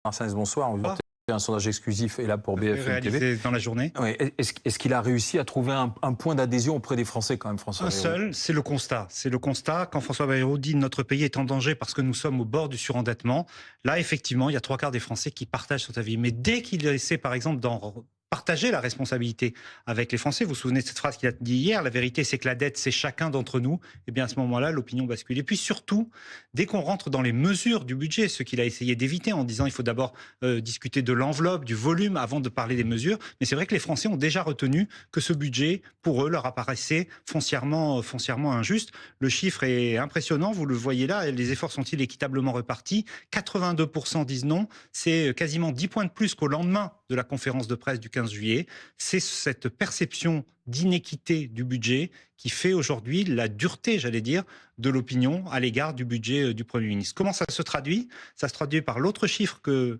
Marcel, bonsoir. Un sondage exclusif est là pour BFM TV. Réalisé dans la journée. Oui. Est-ce qu'il a réussi à trouver un point d'adhésion auprès des Français quand même, François Bayrou? Un seul, c'est le constat. C'est le constat quand François Bayrou dit notre pays est en danger parce que nous sommes au bord du surendettement. Là, effectivement, il y a 3/4 des Français qui partagent cet avis. Mais dès qu'il essaie, par exemple, d'en partager la responsabilité avec les Français, vous vous souvenez de cette phrase qu'il a dit hier, la vérité c'est que la dette c'est chacun d'entre nous, et bien à ce moment-là l'opinion bascule. Et puis surtout, dès qu'on rentre dans les mesures du budget, ce qu'il a essayé d'éviter en disant il faut d'abord discuter de l'enveloppe, du volume avant de parler des mesures, mais c'est vrai que les Français ont déjà retenu que ce budget, pour eux, leur apparaissait foncièrement injuste. Le chiffre est impressionnant, vous le voyez là, les efforts sont-ils équitablement repartis? 82% disent non, c'est quasiment 10 points de plus qu'au lendemain de la conférence de presse du 15 juillet. C'est cette perception d'inéquité du budget qui fait aujourd'hui la dureté, j'allais dire, de l'opinion à l'égard du budget du Premier ministre. Comment ça se traduit? Ça se traduit par l'autre chiffre que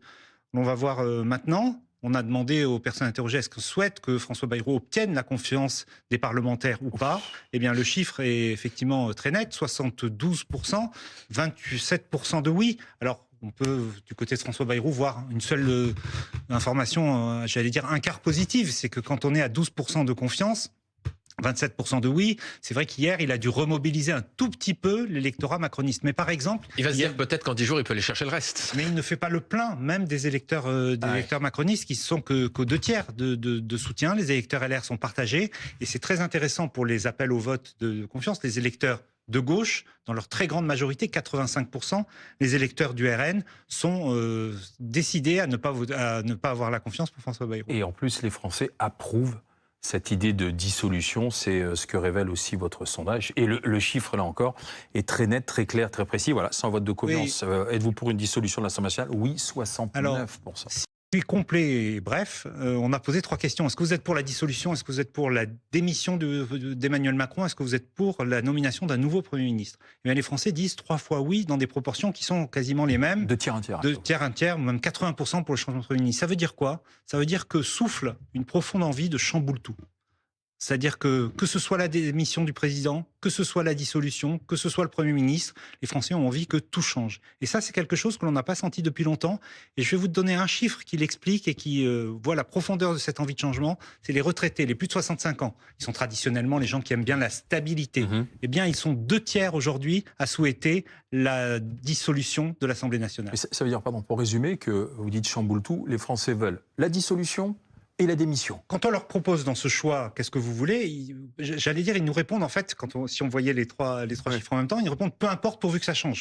l'on va voir maintenant. On a demandé aux personnes interrogées est-ce qu'elles souhaitent que François Bayrou obtienne la confiance des parlementaires ou pas. Eh bien, le chiffre est effectivement très net, 72%, 27% de oui. Alors, on peut, du côté de François Bayrou, voir une seule information, j'allais dire un quart positive, c'est que quand on est à 12% de confiance, 27% de oui, c'est vrai qu'hier, il a dû remobiliser un tout petit peu l'électorat macroniste. Mais par exemple... Il va se dire peut-être qu'en 10 jours, il peut aller chercher le reste. Mais il ne fait pas le plein, même des électeurs macronistes qui sont qu'aux 2 tiers de soutien. Les électeurs LR sont partagés. Et c'est très intéressant pour les appels au vote de confiance. Les électeurs de gauche, dans leur très grande majorité, 85%, les électeurs du RN sont décidés à ne pas avoir la confiance pour François Bayrou. Et en plus, les Français approuvent cette idée de dissolution, c'est ce que révèle aussi votre sondage. Et le chiffre, là encore, est très net, très clair, très précis. Voilà, sans vote de confiance, êtes-vous pour une dissolution de l'Assemblée nationale? Oui, 69%. Alors, puis complet et bref, on a posé 3 questions. Est-ce que vous êtes pour la dissolution? Est-ce que vous êtes pour la démission d'Emmanuel Macron? Est-ce que vous êtes pour la nomination d'un nouveau Premier ministre? Et bien, les Français disent 3 fois oui dans des proportions qui sont quasiment les mêmes. De tiers un tiers. De tiers un tiers, même 80% pour le changement de Premier ministre. Ça veut dire quoi? Ça veut dire que souffle une profonde envie de chamboule tout. C'est-à-dire que ce soit la démission du président, que ce soit la dissolution, que ce soit le Premier ministre, les Français ont envie que tout change. Et ça, c'est quelque chose que l'on n'a pas senti depuis longtemps. Et je vais vous donner un chiffre qui l'explique et qui voit la profondeur de cette envie de changement. C'est les retraités, les plus de 65 ans. Ils sont traditionnellement les gens qui aiment bien la stabilité. Eh bien, ils sont 2 tiers aujourd'hui à souhaiter la dissolution de l'Assemblée nationale. Mais ça veut dire, pardon, pour résumer, que vous dites chamboule tout, les Français veulent la dissolution et la démission. Quand on leur propose dans ce choix, qu'est-ce que vous voulez, j'allais dire, ils nous répondent en fait, si on voyait les trois chiffres en même temps, ils répondent peu importe pourvu que ça change.